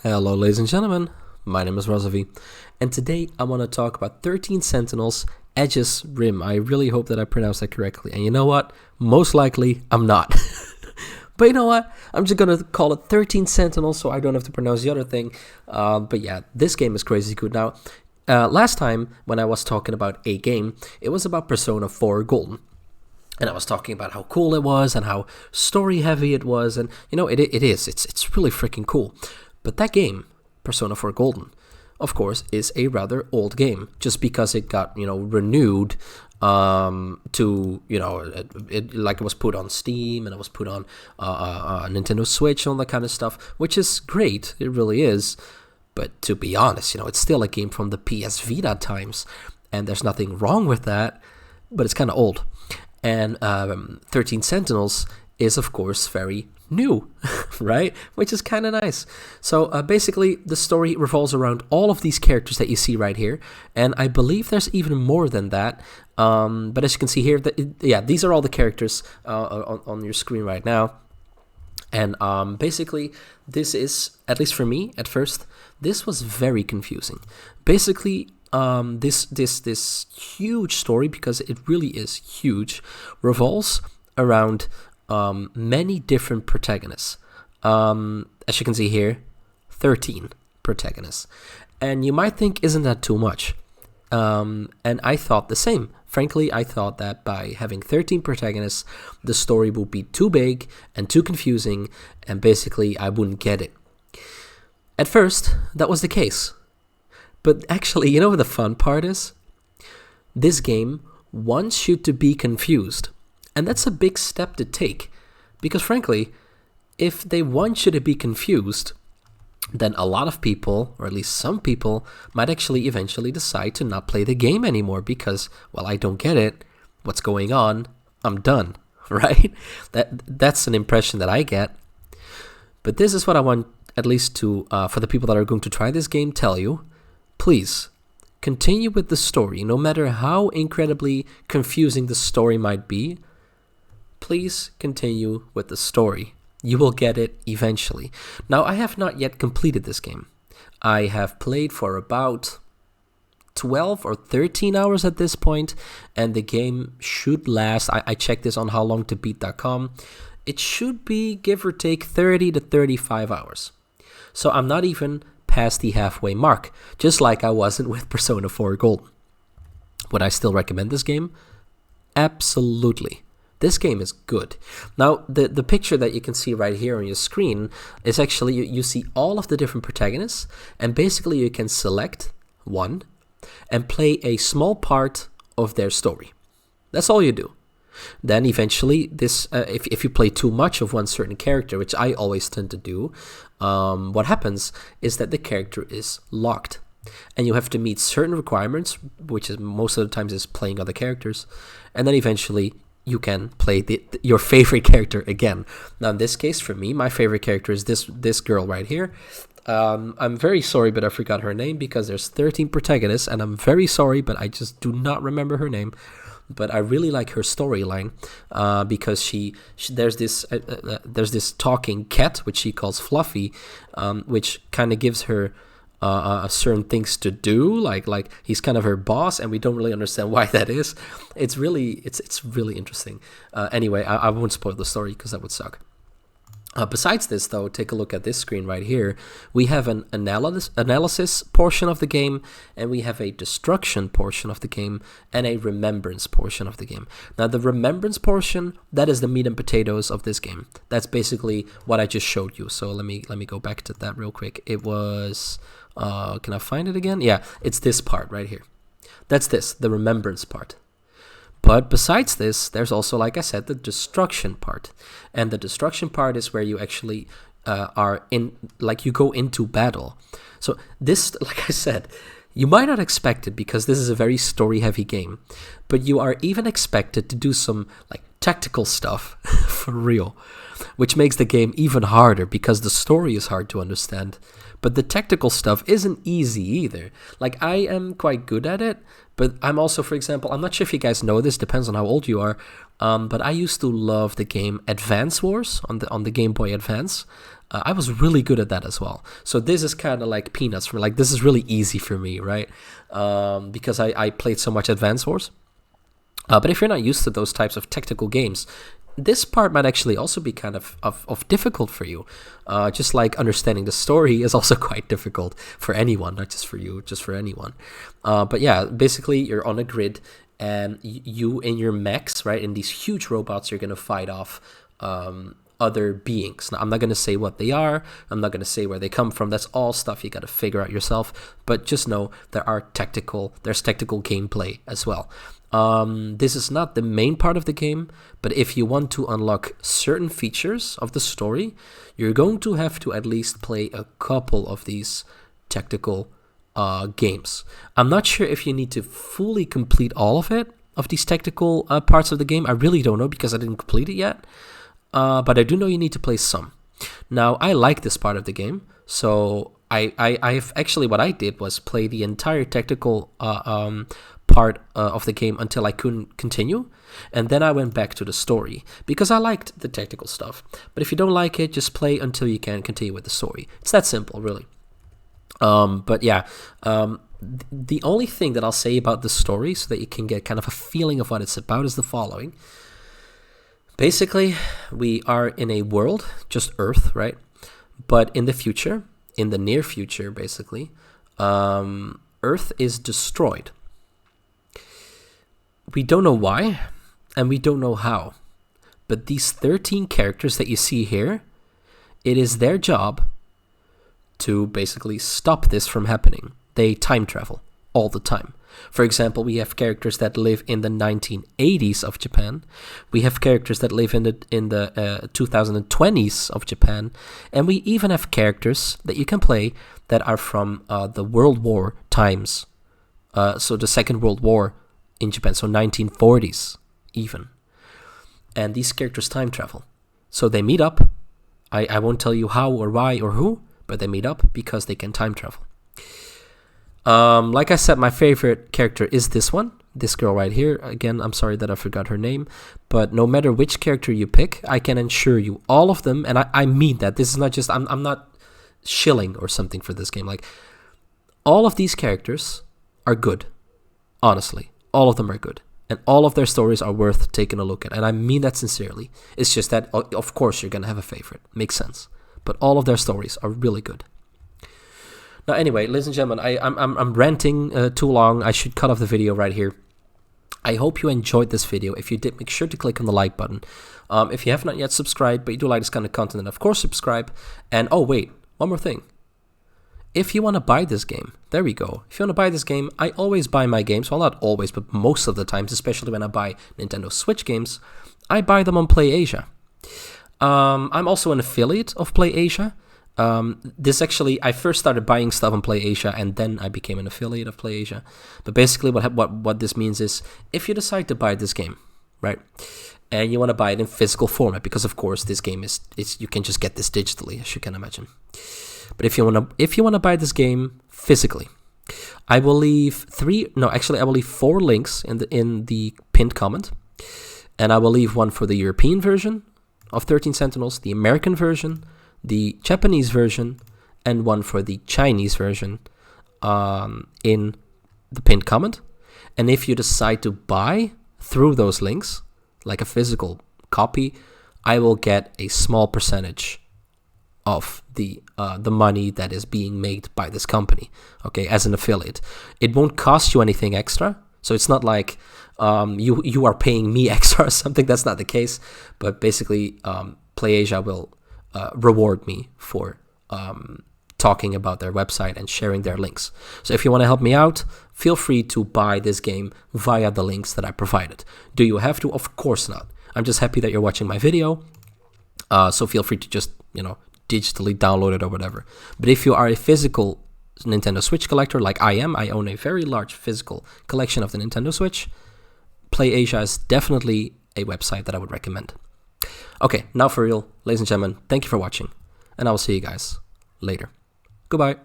Hello, ladies and gentlemen. My name is Razovy, and today I want to talk about 13 Sentinels Aegis Rim. I really hope that I pronounced that correctly. And you know what? Most likely, I'm not. But you know what? I'm just going to call it 13 Sentinels so I don't have to pronounce the other thing. But yeah, this game is crazy good. Now, last time when I was talking about a game, it was about Persona 4 Golden. And I was talking about how cool it was and how story heavy it was. And, you know, it is. It's really freaking cool. But that game, Persona 4 Golden, of course, is a rather old game. Just because it got, renewed to, it was put on Steam and it was put on Nintendo Switch and all that kind of stuff, which is great. It really is. But to be honest, it's still a game from the PS Vita times. And there's nothing wrong with that, but it's kind of old. And 13 Sentinels is, of course, very new, right? Which is kind of nice. So basically, the story revolves around all of these characters that you see right here. And I believe there's even more than that. But as you can see here, these are all the characters on your screen right now. And basically, this is, at least for me, at first, this was very confusing. Basically, this huge story, because it really is huge, revolves around many different protagonists. As you can see here, 13 protagonists. And you might think, isn't that too much? And I thought the same. Frankly, I thought that by having 13 protagonists, the story would be too big and too confusing, and basically I wouldn't get it. At first, that was the case. But actually, you know what the fun part is? This game wants you to be confused. And that's a big step to take. Because frankly, if they want you to be confused, then a lot of people, or at least some people, might actually eventually decide to not play the game anymore because, well, I don't get it. What's going on? I'm done, right? That's an impression that I get. But this is what I want, at least to, for the people that are going to try this game, tell you. Please, continue with the story. No matter how incredibly confusing the story might be, please continue with the story. You will get it eventually. Now, I have not yet completed this game. I have played for about 12 or 13 hours at this point, and the game should last. I checked this on howlongtobeat.com. It should be, give or take, 30 to 35 hours. So I'm not even past the halfway mark, just like I wasn't with Persona 4 Golden. Would I still recommend this game? Absolutely. This game is good. Now, the picture that you can see right here on your screen is actually, you see all of the different protagonists, and basically you can select one and play a small part of their story. That's all you do. Then eventually, this if you play too much of one certain character, which I always tend to do, what happens is that the character is locked. And you have to meet certain requirements, which is most of the times is playing other characters. And then eventually, you can play your favorite character again. Now, in this case, for me, my favorite character is this girl right here. I'm very sorry, but I forgot her name because there's 13 protagonists, and I'm very sorry, but I just do not remember her name. But I really like her storyline because there's this talking cat, which she calls Fluffy, which kind of gives her certain things to do, like he's kind of her boss, and we don't really understand why that is. It's really interesting. Anyway, I won't spoil the story because that would suck. Besides this, though, take a look at this screen right here. We have an analysis portion of the game, and we have a destruction portion of the game, and a remembrance portion of the game. Now, the remembrance portion, that is the meat and potatoes of this game. That's basically what I just showed you. So let me go back to that real quick. It was, can I find it again? Yeah, it's this part right here. That's the remembrance part. But besides this, there's also, like I said, the destruction part. And the destruction part is where you actually are in, like you go into battle. So this, like I said, you might not expect it because this is a very story-heavy game. But you are even expected to do some like tactical stuff for real. Which makes the game even harder because the story is hard to understand. But the tactical stuff isn't easy either. Like, I am quite good at it, but I'm also, for example, I'm not sure if you guys know this, depends on how old you are, but I used to love the game Advance Wars on the Game Boy Advance. I was really good at that as well. So this is kind of like peanuts for me. Like, this is really easy for me, right? Because I played so much Advance Wars. But if you're not used to those types of tactical games, this part might actually also be kind of difficult for you. Just like understanding the story is also quite difficult for anyone, not just for you, just for anyone. But yeah, basically you're on a grid, and you in your mechs, right, in these huge robots, you're going to fight off other beings. Now, I'm not going to say what they are. I'm not going to say where they come from. That's all stuff you got to figure out yourself. But just know there's tactical gameplay as well. This is not the main part of the game, but if you want to unlock certain features of the story, you're going to have to at least play a couple of these tactical games. I'm not sure if you need to fully complete all of these tactical parts of the game. I really don't know because I didn't complete it yet. But I do know you need to play some. Now, I like this part of the game, so I've actually, what I did was play the entire tactical part of the game until I couldn't continue, and then I went back to the story because I liked the tactical stuff. But if you don't like it, just play until you can continue with the story. It's that simple, really. But yeah, the only thing that I'll say about the story, so that you can get kind of a feeling of what it's about, is the following. Basically, we are in a world, just Earth, right? But in the future, in the near future, basically, Earth is destroyed. We don't know why, and we don't know how. But these 13 characters that you see here, it is their job to basically stop this from happening. They time travel all the time. For example, we have characters that live in the 1980s of Japan. We have characters that live in the 2020s of Japan. And we even have characters that you can play that are from the World War times. So the Second World War in Japan, so 1940s even. And these characters time travel. So they meet up. I won't tell you how or why or who, but they meet up because they can time travel. Like I said, my favorite character is this one, this girl right here. Again, I'm sorry that I forgot her name, but no matter which character you pick, I can ensure you all of them, and I mean that. This is not just, I'm not shilling or something for this game. Like, all of these characters are good, honestly. All of them are good, and all of their stories are worth taking a look at, and I mean that sincerely. It's just that, of course, you're going to have a favorite. Makes sense. But all of their stories are really good. Now, anyway, ladies and gentlemen, I'm ranting too long. I should cut off the video right here. I hope you enjoyed this video. If you did, make sure to click on the like button. If you have not yet subscribed, but you do like this kind of content, then of course subscribe. And oh wait, one more thing. If you want to buy this game, there we go. If you want to buy this game, I always buy my games. Well, not always, but most of the times, especially when I buy Nintendo Switch games, I buy them on PlayAsia. I'm also an affiliate of PlayAsia. This actually, I first started buying stuff on PlayAsia, and then I became an affiliate of PlayAsia. But basically, what this means is, if you decide to buy this game, right, and you want to buy it in physical format, because of course this game is you can just get this digitally, as you can imagine. But if you want to buy this game physically, I will leave 4 links in the pinned comment, and I will leave one for the European version of 13 Sentinels, the American version, the Japanese version, and one for the Chinese version in the pinned comment. And if you decide to buy through those links, like a physical copy, I will get a small percentage of the money that is being made by this company, okay, as an affiliate. It won't cost you anything extra, so it's not like you are paying me extra or something. That's not the case, but basically PlayAsia will reward me for talking about their website and sharing their links. So if you want to help me out, feel free to buy this game via the links that I provided. Do you have to? Of course not. I'm just happy that you're watching my video, so feel free to just, digitally download it or whatever. But if you are a physical Nintendo Switch collector like I am, I own a very large physical collection of the Nintendo Switch, PlayAsia is definitely a website that I would recommend. Okay, now for real, ladies and gentlemen, thank you for watching, and I will see you guys later. Goodbye.